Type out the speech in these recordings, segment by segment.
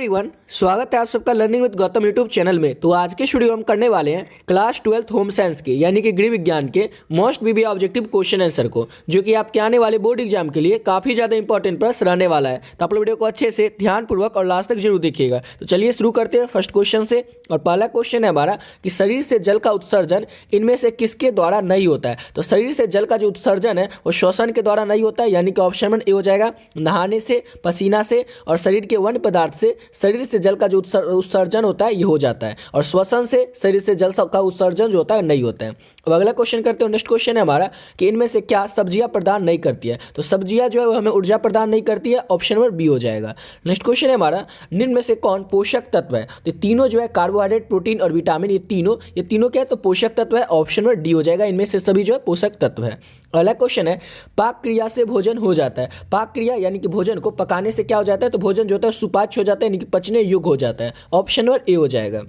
Everyone, स्वागत है आप सबका learning with Gautam YouTube channel में। तो आज के वीडियो हम करने वाले हैं क्लास 12th होम साइंस के यानी कि गृह विज्ञान के मोस्ट बीबी ऑब्जेक्टिव क्वेश्चन आंसर को, जो कि आपके आने वाले बोर्ड एग्जाम के लिए काफ़ी ज़्यादा इंपॉर्टेंट प्रश्न रहने वाला है। तो आप लोग वीडियो को अच्छे से ध्यानपूर्वक और लास्ट तक जरूर देखिएगा। तो चलिए शुरू करते हैं फर्स्ट क्वेश्चन से। और पहला क्वेश्चन है हमारा कि शरीर से जल का उत्सर्जन इनमें से किसके द्वारा नहीं होता है। तो शरीर से जल का जो उत्सर्जन है वो श्वसन के द्वारा नहीं होता है, यानी कि ऑप्शन नंबर ए हो जाएगा। नहाने से, पसीना से और शरीर के वन्य पदार्थ से शरीर से जल का जो उत्सर्जन होता है ये हो जाता है, और श्वसन से शरीर से जल का उत्सर्जन जो होता है नहीं होता है। अब अगला क्वेश्चन करते हैं। नेक्स्ट क्वेश्चन है हमारा कि इनमें से क्या सब्जियां प्रदान नहीं करती है। तो सब्जियां जो है वो हमें ऊर्जा प्रदान नहीं करती है, ऑप्शन नंबर बी हो जाएगा। नेक्स्ट क्वेश्चन है हमारा निम्न में से कौन पोषक तत्व है। तो तीनों जो है कार्बोहाइड्रेट, प्रोटीन और विटामिन, ये तीनों क्या है तो पोषक तत्व है, ऑप्शन नंबर डी हो जाएगा। इनमें से सभी जो है पोषक तत्व है। अगला क्वेश्चन है पाक क्रिया से भोजन हो जाता है। पाक क्रिया यानी कि भोजन को पकाने से क्या हो जाता है तो भोजन जो होता है सुपाच्य हो जाता है, यानी कि पचने योग्य हो जाता है, ऑप्शन नंबर ए हो जाएगा।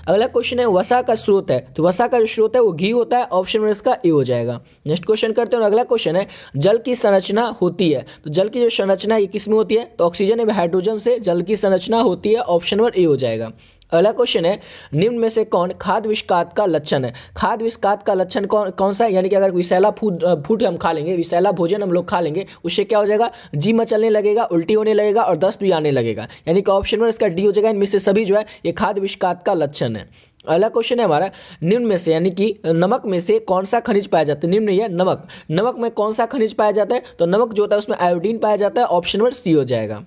अगला क्वेश्चन है वसा का स्रोत है। तो वसा का जो स्रोत है वो घी होता है, ऑप्शन नंबर इसका ए हो जाएगा। नेक्स्ट क्वेश्चन करते हैं। अगला क्वेश्चन है जल की संरचना होती है। तो जल की जो संरचना है ये किस में होती है तो ऑक्सीजन एवं हाइड्रोजन से जल की संरचना होती है, ऑप्शन नंबर ए हो जाएगा। अगला क्वेश्चन है निम्न में से कौन खाद्य विषाक्त का लक्षण है। खाद्य विषाक्त का लक्षण कौन सा है, यानी कि अगर विषैला फूड हम खा लेंगे, विषैला भोजन हम लोग खा लेंगे, उससे क्या हो जाएगा जी मचलने लगेगा, उल्टी होने लगेगा और दस्त भी आने लगेगा, यानी कि ऑप्शन नंबर इसका डी हो जाएगा। इनमें से सभी जो है ये खाद्य विषाक्त का लक्षण है। अगला क्वेश्चन है हमारा निम्न में से यानी कि नमक में से कौन सा खनिज पाया जाता है। निम्न है नमक में कौन सा खनिज पाया जाता है तो नमक जो होता है उसमें आयोडीन पाया जाता है, ऑप्शन नंबर सी हो जाएगा।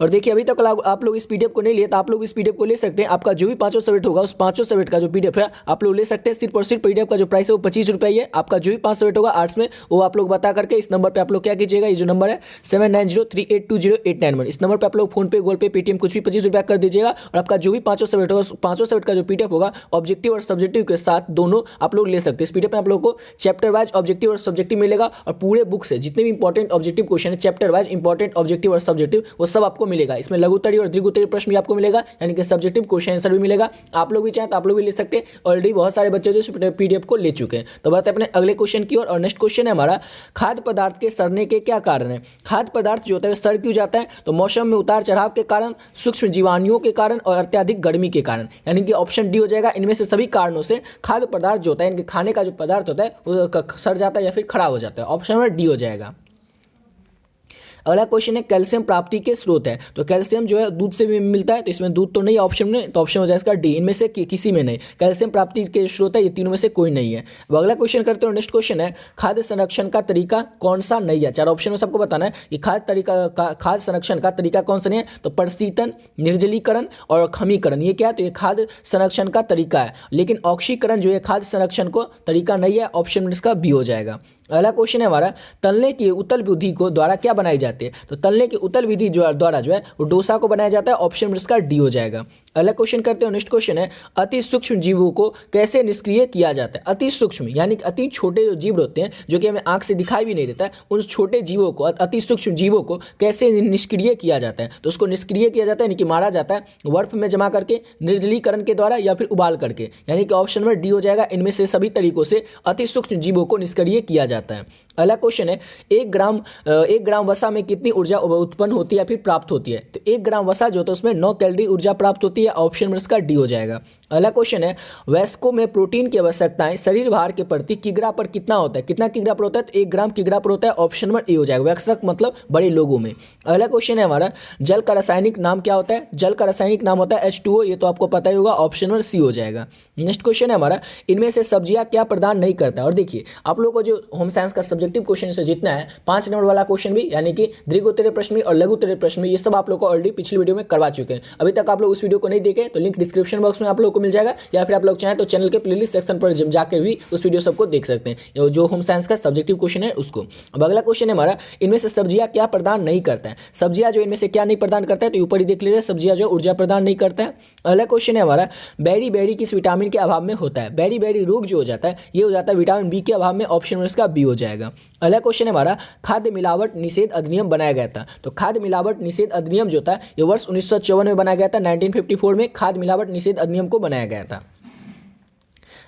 और देखिए अभी तक आप लोग इस पीडीएफ को नहीं लिए तो आप लोग इस पीडीएफ को ले सकते हैं। आपका जो भी 500 सब्जेक्ट होगा उस 500 सब्जेक्ट का जो पीडीएफ है आप लोग ले सकते हैं। सिर्फ और सिर्फ पीडीएफ का जो प्राइस है वो 25 रुपये है। आपका जो भी 500 सब्जेक्ट होगा आर्ट्स में वो आप लोग बता करके इस नंबर पर आप लोग क्या कीजिएगा, ये जो नंबर है 7903820891, इस नंबर पर आप लोग फोन पे, गूगल पे, पेटीएम कुछ भी 25 रुपया कर दीजिएगा। और आपका जो भी 500 सब्जेक्ट होगा 500 सब्जेक्ट का जो पीडीएफ होगा ऑब्जेक्टिव और सब्जेक्टिव के साथ दोनों आप लोग ले सकते हैं। इस पीडीएफ में आप लोग को चैप्टर वाइज ऑब्जेक्टिव और सब्जेक्टिव मिलेगा, और पूरे बुक से जितने भी इंपॉर्टेंट ऑब्जेक्टिव क्वेश्चन है चैप्टर वाइज इंपॉर्टेंट ऑब्जेक्टिव और सब्जेक्टिव वो सब आपको मिलेगा। इसमें लघु और द्विगुत्तरीय प्रश्न भी आपको मिलेगा, यानी कि सब्जेक्टिव क्वेश्चन आंसर भी मिलेगा। आप लोग भी चाहें तो आप लोग भी ले सकते हैं। ऑलरेडी बहुत सारे बच्चे जो पीडीएफ को ले चुके हैं। तो बात है अपने अगले क्वेश्चन की ओर। और नेक्स्ट क्वेश्चन है हमारा खाद्य पदार्थ के सड़ने के क्या कारण है। खाद्य पदार्थ जो होता है सड़ क्यों जाता है तो मौसम में उतार चढ़ाव के कारण, सूक्ष्म जीवाणुओं के कारण और अत्यधिक गर्मी के कारण, यानी कि ऑप्शन डी हो जाएगा। इनमें से सभी कारणों से खाद्य पदार्थ जो होता है, इनके खाने का जो पदार्थ होता है वो सड़ जाता है या फिर खराब हो जाता है, ऑप्शन नंबर डी हो जाएगा। अगला क्वेश्चन है कैल्शियम प्राप्ति के स्रोत है। तो कैल्शियम जो है दूध से भी मिलता है, तो इसमें दूध तो नहीं है ऑप्शन में, तो ऑप्शन हो जाएगा इसका डी। इनमें से किसी में नहीं कैल्शियम प्राप्ति के स्रोत है, ये तीनों में से कोई नहीं है। अब अगला क्वेश्चन करते हैं। नेक्स्ट क्वेश्चन है खाद्य संरक्षण का तरीका कौन सा नहीं है। चार ऑप्शन में सबको बताना है कि खाद्य संरक्षण का तरीका कौन सा नहीं है तो प्रशीतन, निर्जलीकरण और खमीकरण, ये क्या है तो ये खाद्य संरक्षण का तरीका है। लेकिन ऑक्सीकरण जो है खाद्य संरक्षण को तरीका नहीं है, ऑप्शन में इसका बी हो जाएगा। अगला क्वेश्चन है हमारा तलने की उतल विधि को द्वारा क्या बनाई जाती है। तो तलने की उतल विधि द्वारा जो है वो डोसा को बनाया जाता है, ऑप्शन इसका डी हो जाएगा। अगला क्वेश्चन करते हैं। नेक्स्ट क्वेश्चन है अति सूक्ष्म जीवों को कैसे निष्क्रिय किया जाता है। अति सूक्ष्म यानी कि अति छोटे जो जीव होते हैं जो कि हमें आंख से दिखाई भी नहीं देता है, उन छोटे जीवों को, अति सूक्ष्म जीवों को कैसे निष्क्रिय किया जाता है। तो उसको निष्क्रिय किया जाता है यानी कि मारा जाता है बर्फ में जमा करके, निर्जलीकरण के द्वारा या फिर उबाल करके, यानी कि ऑप्शन नंबर डी हो जाएगा। इनमें से सभी तरीकों से अति सूक्ष्म जीवों को निष्क्रिय किया जाता है। अगला क्वेश्चन है 1 ग्राम वसा में कितनी ऊर्जा उत्पन्न होती है या फिर प्राप्त होती है। तो 1 ग्राम वसा जो होता है उसमें 9 कैलोरी ऊर्जा प्राप्त होती है, ऑप्शन में इसका डी हो जाएगा। अगला क्वेश्चन है वयस्कों में प्रोटीन की आवश्यकताएं शरीर भार के प्रति किग्रा पर कितना होता है। कितना किग्रा पर होता है तो 1 ग्राम किग्रा पर होता है, ऑप्शन नंबर ए हो जाएगा। वयस्क मतलब बड़े लोगों में। अगला क्वेश्चन है हमारा जल का रासायनिक नाम क्या होता है। जल का रासायनिक नाम होता है H2O, ये तो आपको पता ही होगा, ऑप्शन नंबर सी हो जाएगा। नेक्स्ट क्वेश्चन है हमारा इनमें से सब्जियां क्या प्रदान नहीं करता है। और देखिए आप लोगों को जो होम साइंस का सब्जेक्टिव क्वेश्चन से जितना है 5 नंबर वाला क्वेश्चन भी, यानी कि दीर्घोत्तरीय प्रश्न में और लघुत्तरीय प्रश्न में, ये सब आप लोग को ऑलरेडी पिछली वीडियो में करवा चुके हैं। अभी तक आप लोग उस वीडियो को नहीं देखे तो लिंक डिस्क्रिप्शन बॉक्स में आप लोग को मिल जाएगा, या फिर आप लोग चाहें तो चैनल के प्लेलिस्ट सेक्शन पर जाकर भी उस वीडियो सबको देख सकते हैं जो होम साइंस का सब्जेक्टिव क्वेश्चन है उसको। अब अगला क्वेश्चन है हमारा इनमें से सब्जियां क्या प्रदान नहीं करता है। सब्जियां जो इनमें से क्या नहीं प्रदान करता है तो ऊपर ही देख लीजिए, सब्जियां जो ऊर्जा प्रदान नहीं करता है। अगला क्वेश्चन है हमारा बेरी किस विटामिन के अभाव में होता है। बेरी रोग जो हो जाता है ये हो जाता है विटामिन बी के अभाव में, ऑप्शन इसका बी हो जाएगा। अगला क्वेश्चन है हमारा खाद्य मिलावट निषेध अधिनियम बनाया गया था। तो खाद्य मिलावट निषेध अधिनियम जो था ये वर्ष 1954 में बनाया गया था। 1954 में खाद्य मिलावट निषेध अधिनियम को बनाया गया था।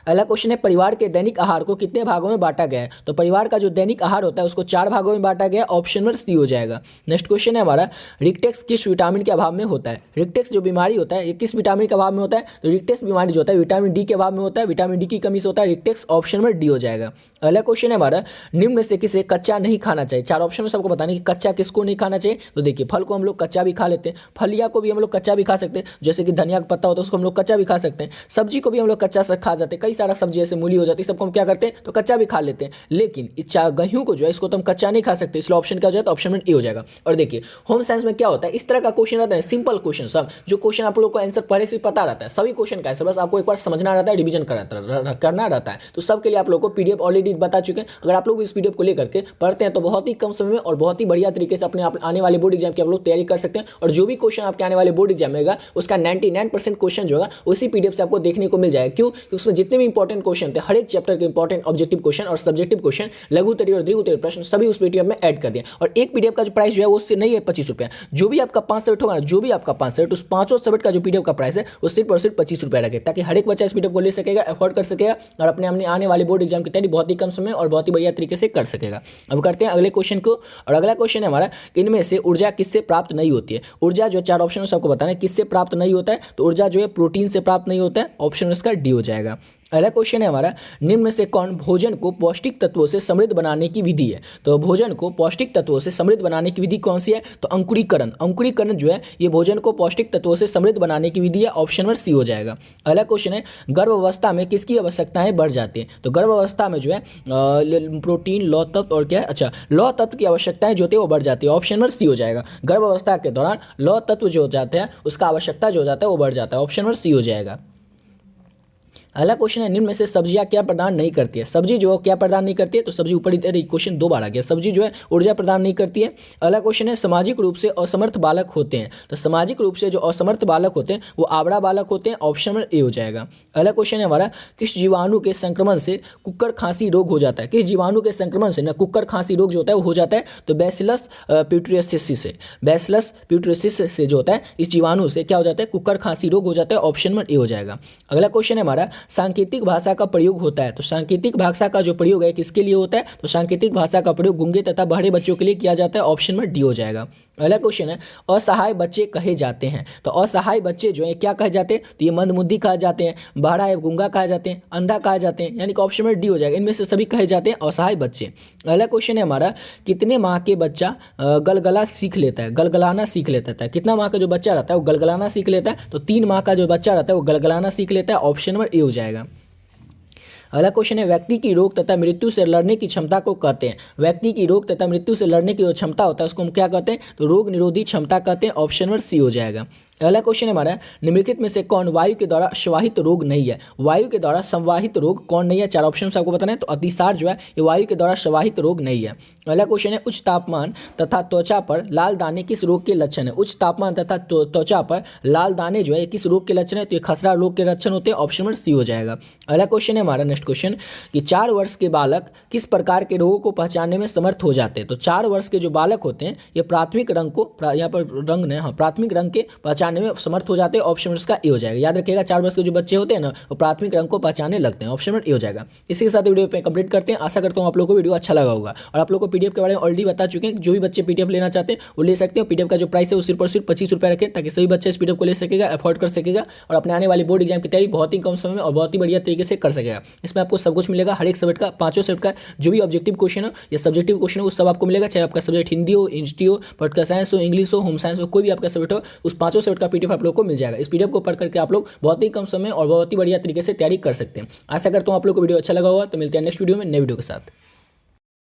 अगला क्वेश्चन है परिवार के दैनिक आहार को कितने भागों में बांटा गया है। तो परिवार का जो दैनिक आहार होता है उसको 4 भागों में बांटा गया है। ऑप्शन नंबर सी हो जाएगा। नेक्स्ट क्वेश्चन है हमारा रिक्टेक्स किस विटामिन के अभाव में होता है। रिक्टेक्स जो बीमारी होता है ये किस विटामिन के अभाव में होता है। तो रिक्टेक्स बीमारी जो होता है विटामिन डी के अभाव में होता है। विटामिन डी की कमी से होता है रिक्टेक्स। ऑप्शन नंबर डी हो जाएगा। अगला क्वेश्चन है हमारा निम्न में से किसे कच्चा नहीं खाना चाहिए। 4 ऑप्शन में सबको बताने कि कच्चा किसको नहीं खाना चाहिए। तो देखिए फल को हम लोग कच्चा भी खा लेते हैं, फलिया को भी हम लोग कच्चा भी खा सकते हैं, जैसे कि धनिया का पत्ता होता है उसको हम लोग कच्चा भी खा सकते हैं। सब्जी को भी हम लोग कच्चा से खा जाते हैं, कई सारा सब्जी जैसे मूली हो जाती है सबको हम क्या करते हैं तो कच्चा भी खा लेते हैं। लेकिन इस गेहूं को जो है इसको तो हम कच्चा नहीं खा सकते, इसलिए ऑप्शन क्या हो जाए तो ऑप्शन में ए हो जाएगा। और देखिए होम साइंस में क्या होता है इस तरह का क्वेश्चन रहता है, सिंपल क्वेश्चन सब जो क्वेश्चन आप लोग को आंसर पहले से पता रहता है, सभी क्वेश्चन का आंसर बस आपको एक बार समझना रहता है, रिवीजन करना रहता है। तो सबके लिए आप लोग को पीडीएफ ऑलरेडी बता चुके हैं। अगर आप लोग इस पीडीएफ को लेकर के पढ़ते हैं तो बहुत ही कम समय में और बहुत ही बढ़िया तरीके से अपने आने वाले बोर्ड एग्जाम की आप लोग तैयारी कर सकते हैं। और जो भी क्वेश्चन आपके आने वाले बोर्ड एग्जाम में होगा उसका 99% क्वेश्चन जो होगा उसी पीडीएफ से आपको देखने को मिल जाएगा। क्यों? क्योंकि उसमें जितने भी इंपॉर्टेंट क्वेश्चन थे हर एक चैप्टर के इंपॉर्टेंट ऑब्जेक्टिव क्वेश्चन और सब्जेक्टिव क्वेश्चन लघुत्तरीय और दीर्घोत्तरीय प्रश्न सभी उस पीडीएफ में ऐड कर दिया। और एक पीडीएफ का जो प्राइस जो है वो उससे नहीं है 25 रुपया। जो भी आपका 5 सब्जेक्ट होगा, जो भी आपका 5 सब्जेक्ट उस 5 सब्जेक्ट का जो पीडीएफ का प्राइस है वो सिर्फ और सिर्फ 25 रुपया रखे, ताकि हर एक बच्चा इस पीडीएफ को ले सकेगा, अफोर्ड कर सकेगा और अपने आने वाले बोर्ड एग्जाम की तैयारी बहुत ही कम समय और बहुत ही बढ़िया तरीके से कर सकेगा। अब करते हैं अगले क्वेश्चन को। और अगला क्वेश्चन है हमारा इनमें से ऊर्जा किससे प्राप्त नहीं होती है। ऊर्जा जो 4 ऑप्शन में सबको बताना है किससे प्राप्त नहीं होता है। तो ऊर्जा जो है प्रोटीन से प्राप्त नहीं होता है। ऑप्शन इसका डी हो जाएगा। अगला क्वेश्चन है हमारा निम्न में से कौन भोजन को पौष्टिक तत्वों से समृद्ध बनाने की विधि है। तो भोजन को पौष्टिक तत्वों से समृद्ध बनाने की विधि कौन सी है। तो अंकुरीकरण। अंकुरीकरण जो है ये भोजन को पौष्टिक तत्वों से समृद्ध बनाने की विधि है। ऑप्शन नंबर सी हो जाएगा। अगला क्वेश्चन है गर्भावस्था में किसकी आवश्यकताएं बढ़ जाती हैं। तो गर्भावस्था में जो है प्रोटीन लौह तत्व और क्या है अच्छा लौह तत्व की आवश्यकताएं जो होती है वो बढ़ जाती है। ऑप्शन नंबर सी हो जाएगा। गर्भावस्था के दौरान लौह तत्व जो हो जाते हैं उसका आवश्यकता जो हो जाता है वो बढ़ जाता है। ऑप्शन नंबर सी हो जाएगा। अगला क्वेश्चन है निम्न में से सब्जियां क्या प्रदान नहीं करती है। सब्जी जो है क्या प्रदान नहीं करती है। तो सब्जी ऊपर ही क्वेश्चन 2 बार आ गया। सब्जी जो है ऊर्जा प्रदान नहीं करती है। अगला क्वेश्चन है सामाजिक रूप से असमर्थ बालक होते हैं। तो सामाजिक रूप से जो असमर्थ बालक होते हैं वो आबड़ा बालक होते हैं। ऑप्शन नंबर ए हो जाएगा। अगला क्वेश्चन है हमारा किस जीवाणु के संक्रमण से कुक्कर खांसी रोग हो जाता है। किस जीवाणु के संक्रमण से ना कुक्कर खांसी रोग जो होता है वो हो जाता है। तो बैसिलस प्यूटरियसिस से, बैसिलस प्यूटरियसिस से जो होता है इस जीवाणु से क्या हो जाता है कुक्कर खांसी रोग हो जाता है। ऑप्शन नंबर ए हो जाएगा। अगला क्वेश्चन है हमारा सांकेतिक भाषा का प्रयोग होता है। तो सांकेतिक भाषा का जो प्रयोग है किसके लिए होता है। तो सांकेतिक भाषा का प्रयोग गूंगे तथा बहरे बच्चों के लिए किया जाता है। ऑप्शन नंबर डी हो जाएगा। अगला क्वेश्चन है असहाय बच्चे कहे जाते हैं। तो असहाय बच्चे जो है क्या कहे जाते हैं। तो ये मंदबुद्धि कहे जाते हैं, बहरा या गूंगा कहे जाते हैं, अंधा कहे जाते हैं, यानी कि ऑप्शन नंबर डी हो जाएगा। इनमें से सभी कहे जाते हैं असहाय बच्चे। अगला क्वेश्चन है हमारा कितने माह के बच्चा गलगला सीख लेता है, गलगलाना सीख लेता है। कितना माह का जो बच्चा रहता है वो गलगलाना सीख लेता है। तो 3 माह का जो बच्चा रहता है वो गलगलाना सीख लेता है। ऑप्शन नंबर ए हो जाएगा। अगला क्वेश्चन है व्यक्ति की रोग तथा मृत्यु से लड़ने की क्षमता को कहते हैं। व्यक्ति की रोग तथा मृत्यु से लड़ने की जो क्षमता होता है उसको हम क्या कहते हैं। तो रोग निरोधी क्षमता कहते हैं। ऑप्शन नंबर सी हो जाएगा। अगला क्वेश्चन है हमारा निम्नलिखित में से कौन वायु के द्वारा संवाहित रोग नहीं है। वायु के द्वारा संवाहित रोग कौन नहीं है। 4 ऑप्शन आपको बताना है। तो अतिसार जो है ये वायु के द्वारा संवाहित रोग नहीं है। अगला क्वेश्चन है उच्च तापमान तथा त्वचा पर लाल दाने किस रोग के लक्षण है। उच्च तापमान तथा त्वचा पर लाल दाने जो है किस रोग के लक्षण है। तो ये खसरा रोग के लक्षण होते हैं। ऑप्शन नंबर सी हो जाएगा। अगला क्वेश्चन है हमारा नेक्स्ट क्वेश्चन कि 4 वर्ष के बालक किस प्रकार के रोगों को पहचानने में समर्थ हो जाते हैं। तो 4 वर्ष के जो बालक होते हैं ये प्राथमिक रंग को यहाँ पर रंग ने प्राथमिक रंग के पहचानने में समर्थ हो जाते हैं। ऑप्शन इसका ए हो जाएगा। याद रखिएगा 4 वर्ष के जो बच्चे होते हैं ना वो प्राथमिक रंग को पहचानने लगते हैं। ऑप्शन नंबर ए हो जाएगा। इसी के साथ वीडियो पे कंप्लीट करते हैं। आशा करता हूँ आप लोगों को वीडियो अच्छा लगा होगा। और आप लोगों को पीडीएफ के बारे में ऑलरेडी बता चुके हैं। जो भी बच्चे पीडीएफ लेना चाहते हैं वो ले सकते हैं। पीडीएफ का जो प्राइस है वो सिर्फ और सिर्फ 25 रुपये रखें, ताकि सभी बच्चे इस पीडीएफ को ले सकेगा, अफोर्ड कर सकेगा और अपने आने वाली बोर्ड एग्जाम की तैयारी बहुत ही कम समय में और बहुत ही बढ़िया तरीके से कर सकेगा। इसमें आपको सब कुछ मिलेगा। हर एक सब्जेक्ट का 5 सब्जेक्ट का जो भी ऑब्जेक्टिव क्वेश्चन हो या सब्जेक्टिव क्वेश्चन हो वो सब आपको मिलेगा। चाहे आपका सब्जेक्ट हिंदी हो, हिस्ट्री हो, पॉलिटिकल साइंस हो, इंग्लिश हो, होम साइंस हो, कोई भी आपका सब्जेक्ट हो उस 5 सब्जेक्ट का पीडीएफ आप लोग को मिल जाएगा। इस पीडीएफ को पढ़ करके आप लोग बहुत ही कम समय और बहुत ही बढ़िया तरीके से तैयारी कर सकते हैं। आशा करता हूँ आप लोग को वीडियो अच्छा लगा होगा। तो मिलते हैं नेक्स्ट वीडियो में नए वीडियो के साथ।